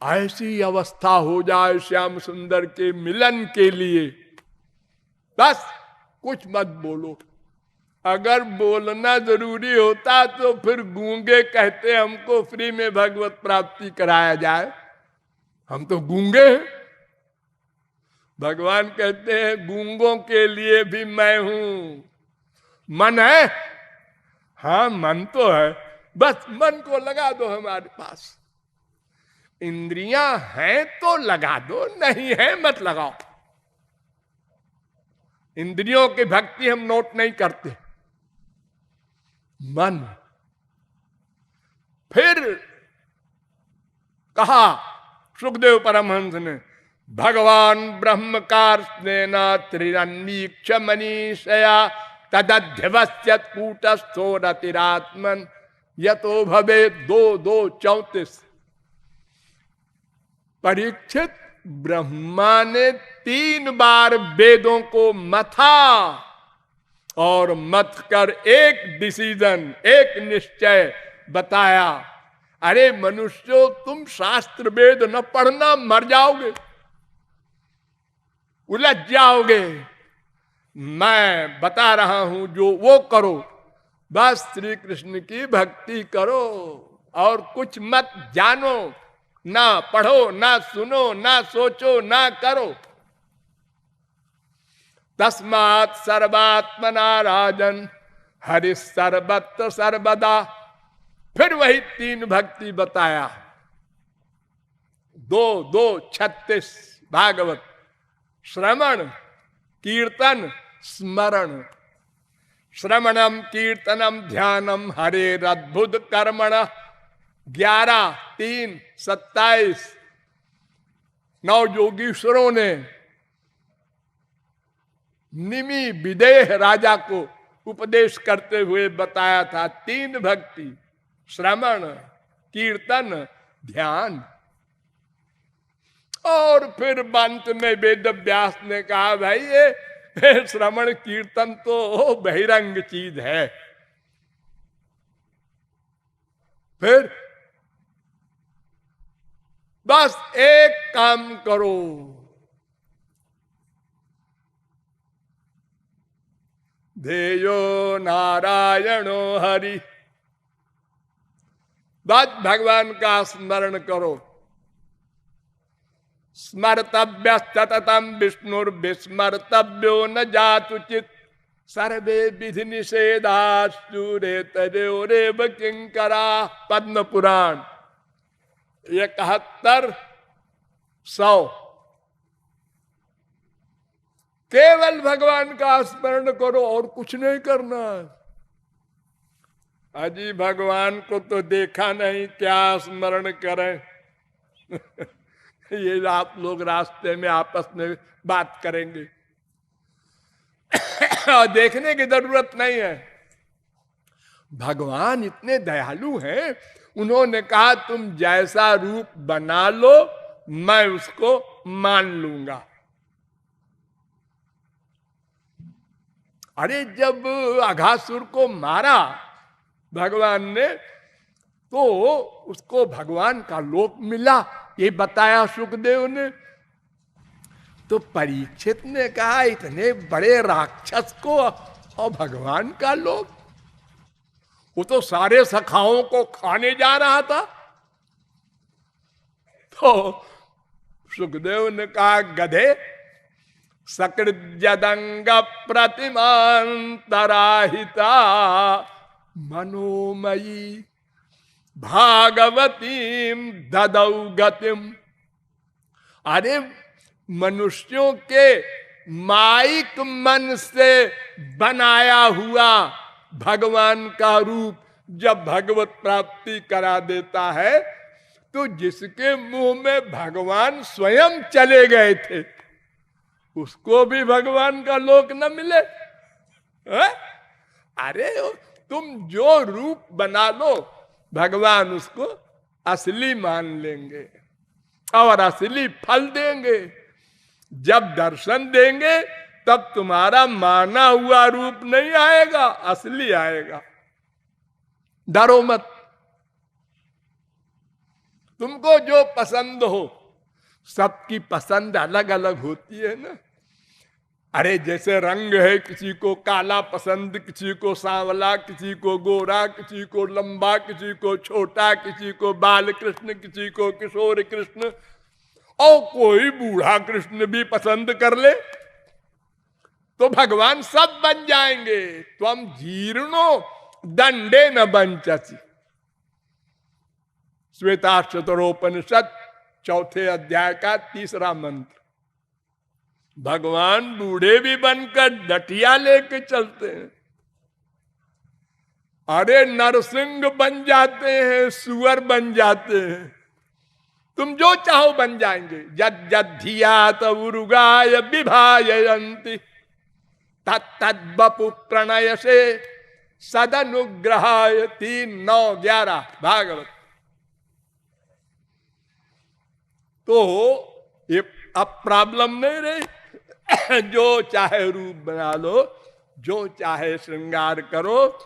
ऐसी अवस्था हो जाए श्याम सुंदर के मिलन के लिए। बस कुछ मत बोलो। अगर बोलना जरूरी होता तो फिर गूंगे कहते हमको फ्री में भगवत प्राप्ति कराया जाए, हम तो गूंगे हैं। भगवान कहते हैं गूंगों के लिए भी मैं हूं। मन है, हाँ मन तो है, बस मन को लगा दो हमारे पास। इंद्रियां हैं तो लगा दो, नहीं है मत लगाओ। इंद्रियों की भक्ति हम नोट नहीं करते। मन, फिर कहा सुखदेव परमहंस ने, भगवान ब्रह्मकार त्रिरन्वीक्ष मनीषया तदध्यवस्यत कूटस्थो रतिरात्मन यतो भवे 2:34। परीक्षित, ब्रह्मा ने 3 बार वेदों को मथा और मथ कर एक डिसीजन, एक निश्चय बताया। अरे मनुष्यों, तुम शास्त्र वेद न पढ़ना, मर जाओगे, उलझ जाओगे। मैं बता रहा हूं जो वो करो, बस श्री कृष्ण की भक्ति करो और कुछ मत जानो, ना पढ़ो, ना सुनो, ना सोचो, ना करो। तस्मात् सर्वात्मना राजन हरि सर्वत्र सर्वदा। फिर वही 3 भक्ति बताया, 2:36 भागवत। श्रवण, कीर्तन, स्मरण। श्रवणम कीर्तनम ध्यानम हरेरद्भुत कर्मण। 11:3-27 नौ योगीश्वरों ने निमि विदेह राजा को उपदेश करते हुए बताया था। 3 भक्ति, श्रवण, कीर्तन, ध्यान। और फिर अंत में वेद व्यास ने कहा, भाई ये श्रवण कीर्तन तो बहिरंग चीज है। फिर बस एक काम करो, ध्येयो नारायणो हरि। बस भगवान का स्मरण करो। स्मर्तव्य सततम विष्णुर्विस्मर्तव्यो न जातुचित। सर्वे विधि निषेधास्तुरे तदेव किंकरा। पद्म पुराण 71-100। केवल भगवान का स्मरण करो और कुछ नहीं करना। अजी भगवान को तो देखा नहीं, क्या स्मरण करें। ये आप लोग रास्ते में आपस में बात करेंगे। और देखने की जरूरत नहीं है। भगवान इतने दयालु हैं, उन्होंने कहा तुम जैसा रूप बना लो, मैं उसको मान लूंगा। अरे जब अघासुर को मारा भगवान ने तो उसको भगवान का लोक मिला, ये बताया सुखदेव ने। तो परीक्षित ने कहा इतने बड़े राक्षस को और भगवान का लोक, वो तो सारे सखाओं को खाने जा रहा था। तो सुखदेव ने कहा गधे, सकृद्यदंग प्रतिमांतराहिता मनोमयी भागवतीम ददौ गतिम। अरे मनुष्यों के माइक मन से बनाया हुआ भगवान का रूप जब भगवत प्राप्ति करा देता है, तो जिसके मुंह में भगवान स्वयं चले गए थे उसको भी भगवान का लोक न मिले है? अरे तुम जो रूप बना लो भगवान उसको असली मान लेंगे और असली फल देंगे। जब दर्शन देंगे तब तुम्हारा माना हुआ रूप नहीं आएगा, असली आएगा। डरो मत। तुमको जो पसंद हो, सबकी पसंद अलग अलग होती है ना। अरे जैसे रंग है, किसी को काला पसंद, किसी को सांवला, किसी को गोरा, किसी को लंबा, किसी को छोटा, किसी को बाल कृष्ण, किसी को किशोर कृष्ण, और कोई बूढ़ा कृष्ण भी पसंद कर ले तो भगवान सब बन जाएंगे। त्वम जीर्णो दंडे न बंचसी। श्वेताक्षतरोपनिषद 4 अध्याय का 3रा मंत्र। भगवान बूढ़े भी बनकर डटिया लेके चलते हैं। अरे नरसिंह बन जाते हैं, सुअर बन जाते हैं, तुम जो चाहो बन जाएंगे। यद यद धियात उरुगाय विभायन्ति तद बपु प्रणय से सदनुग्रहाय। 3:9-11 भागवत। तो ये अब प्रॉब्लम नहीं रही। जो चाहे रूप बना लो, जो चाहे श्रृंगार करो,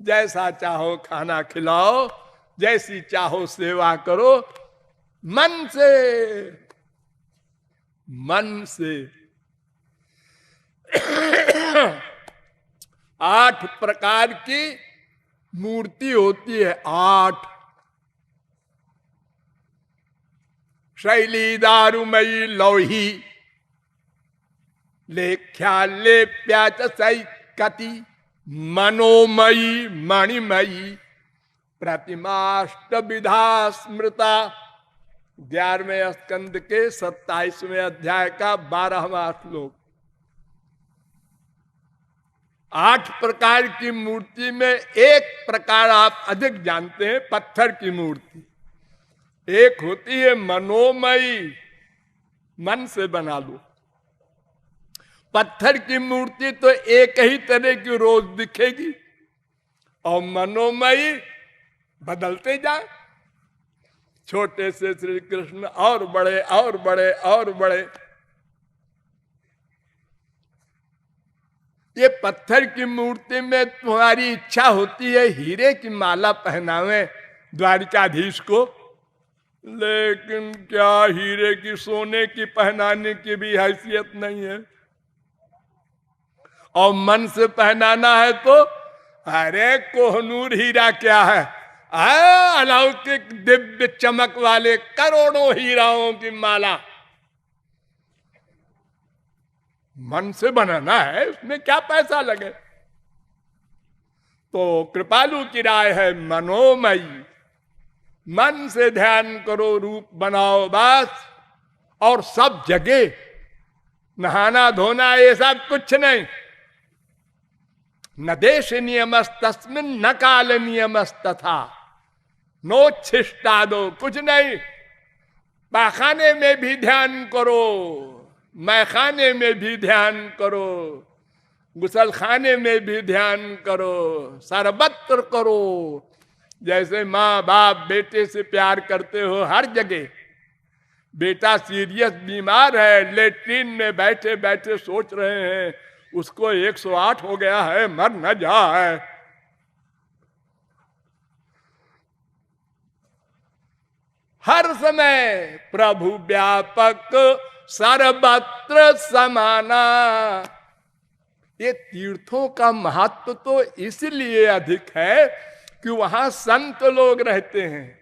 जैसा चाहो खाना खिलाओ, जैसी चाहो सेवा करो, मन से, मन से। 8 प्रकार की मूर्ति होती है, 8। शैली दारुमयी लौही लेख्यालेप्या सैकति मनोमयी मणिमयी प्रतिमाष्ट विधा स्मृता। 11वें स्कंद के 27वें अध्याय का 12वां श्लोक। 8 प्रकार की मूर्ति में एक प्रकार आप अधिक जानते हैं, पत्थर की मूर्ति। एक होती है मनोमयी, मन से बना लो। पत्थर की मूर्ति तो एक ही तरह की रोज दिखेगी, और मनोमयी बदलते जाए। छोटे से श्री कृष्ण और बड़े और बड़े और बड़े। ये पत्थर की मूर्ति में तुम्हारी इच्छा होती है हीरे की माला पहनावे द्वारिकाधीश को, लेकिन क्या हीरे की, सोने की पहनाने की भी हैसियत नहीं है। और मन से पहनाना है तो अरे कोहनूर हीरा क्या है, अलौकिक दिव्य चमक वाले करोड़ों हीराओं की माला। मन से बनाना है, उसमें क्या पैसा लगे। तो कृपालु की राय है मनोमयी, मन से ध्यान करो, रूप बनाओ बस। और सब जगह नहाना धोना ये सब कुछ नहीं। न देश नियमस्तस्मिन् न काल नियमस्तथा नोच्छिष्टादो, कुछ नहीं। पाखाने में भी ध्यान करो, मैखाने में भी ध्यान करो, गुसल खाने में भी ध्यान करो, सर्वत्र करो। जैसे माँ बाप बेटे से प्यार करते हो हर जगह। बेटा सीरियस बीमार है, लेट्रिन में बैठे बैठे सोच रहे हैं उसको 108 हो गया है, मर न जाए। हर समय प्रभु व्यापक सर्वत्र समाना। ये तीर्थों का महत्व तो इसलिए अधिक है कि वहां संत लोग रहते हैं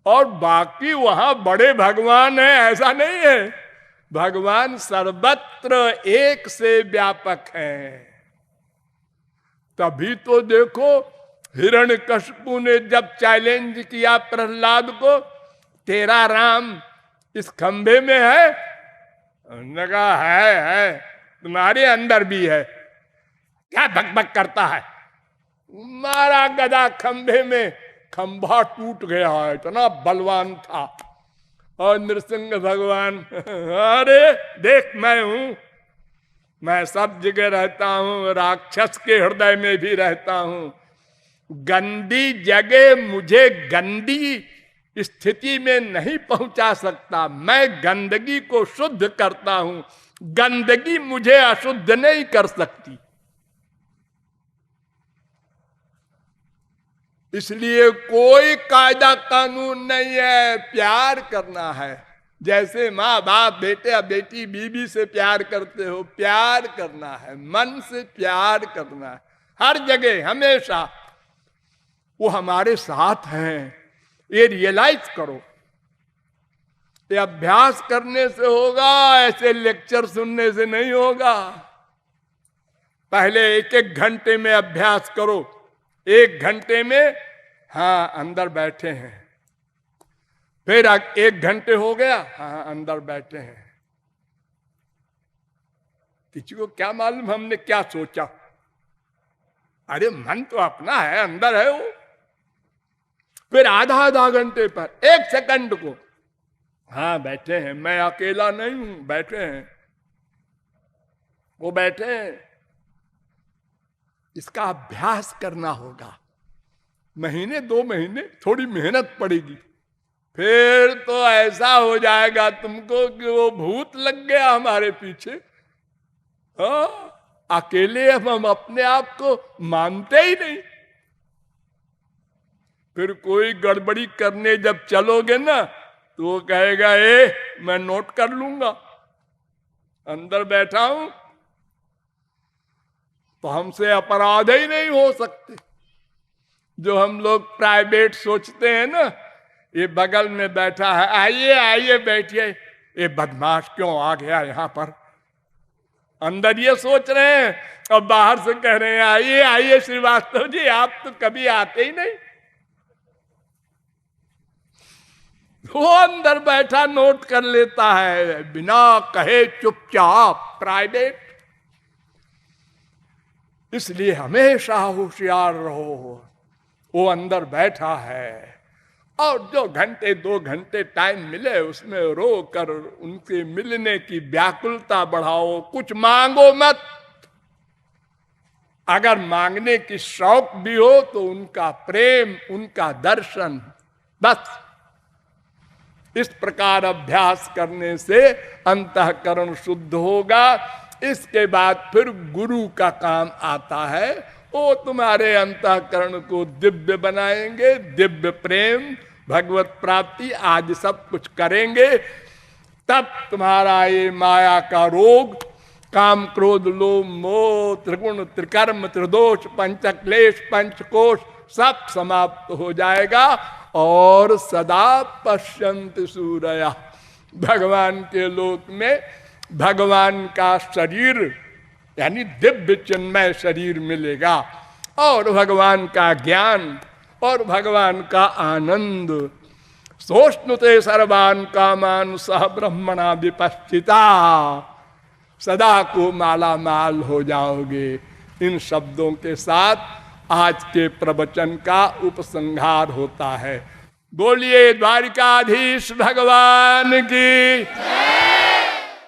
और बाकी वहां बड़े भगवान हैं, ऐसा नहीं है। भगवान सर्वत्र एक से व्यापक है। तभी तो देखो हिरण्यकशिपु ने जब चैलेंज किया प्रहलाद को, तेरा राम इस खंभे में है, उन्होंने कहा है, तुम्हारे अंदर भी है, क्या बकबक करता है। मारा गदा खंभे में, खंभा टूट गया है, इतना बलवान था। और नृसिंह भगवान, अरे देख मैं हूं, मैं सब जगह रहता हूं, राक्षस के हृदय में भी रहता हूं। गंदी जगह मुझे गंदी स्थिति में नहीं पहुंचा सकता, मैं गंदगी को शुद्ध करता हूं, गंदगी मुझे अशुद्ध नहीं कर सकती। इसलिए कोई कायदा कानून नहीं है, प्यार करना है। जैसे माँ बाप बेटे या बेटी बीवी से प्यार करते हो, प्यार करना है, मन से प्यार करना है, हर जगह हमेशा वो हमारे साथ हैं, ये रियलाइज करो। ये अभ्यास करने से होगा, ऐसे लेक्चर सुनने से नहीं होगा। पहले 1-1 घंटे में अभ्यास करो, 1 घंटे में हाँ अंदर बैठे हैं, फिर 1 घंटे हो गया, हाँ अंदर बैठे हैं। किसी को क्या मालूम हमने क्या सोचा। अरे मन तो अपना है, अंदर है वो। फिर आधा घंटे पर 1 सेकंड को, हाँ बैठे हैं, मैं अकेला नहीं हूं, बैठे हैं, वो बैठे हैं। इसका अभ्यास करना होगा, महीने 2 महीने थोड़ी मेहनत पड़ेगी, फिर तो ऐसा हो जाएगा तुमको कि वो भूत लग गया हमारे पीछे। हाँ, अकेले हम अपने आप को मानते ही नहीं। फिर कोई गड़बड़ी करने जब चलोगे ना, तो वो कहेगा मैं नोट कर लूंगा, अंदर बैठा हूं, तो हमसे अपराध ही नहीं हो सकते। जो हम लोग प्राइवेट सोचते हैं ना, ये बगल में बैठा है, आइए आइए बैठिए, ये बदमाश क्यों आ गया यहां पर। अंदर ये सोच रहे हैं और बाहर से कह रहे हैं आइए आइए श्रीवास्तव जी, आप तो कभी आते ही नहीं। वो अंदर बैठा नोट कर लेता है, बिना कहे चुपचाप, प्राइवेट। इसलिए हमेशा होशियार रहो, वो अंदर बैठा है। और जो 1-2 घंटे टाइम मिले उसमें रो कर उनसे मिलने की व्याकुलता बढ़ाओ। कुछ मांगो मत, अगर मांगने की शौक भी हो तो उनका प्रेम, उनका दर्शन, बस। इस प्रकार अभ्यास करने से अंतःकरण शुद्ध होगा। इसके बाद फिर गुरु का काम आता है, वो तुम्हारे अंतःकरण को दिव्य बनाएंगे, दिव्य प्रेम, भगवत प्राप्ति आदि सब कुछ करेंगे। तब तुम्हारा ये माया का रोग, काम क्रोध लोभ मोह त्रिगुण त्रिकर्म त्रिदोष पंचक्लेश पंचकोश सब समाप्त हो जाएगा। और सदा पश्यंत सूरया, भगवान के लोक में भगवान का शरीर यानी दिव्य चिन्मय शरीर मिलेगा, और भगवान का ज्ञान और भगवान का आनंद। सोष्णुते सर्वान कामान सह ब्रह्मणा विपश्चिता, सदा को माला माल हो जाओगे। इन शब्दों के साथ आज के प्रवचन का उपसंहार होता है। बोलिए द्वारिकाधीश भगवान की।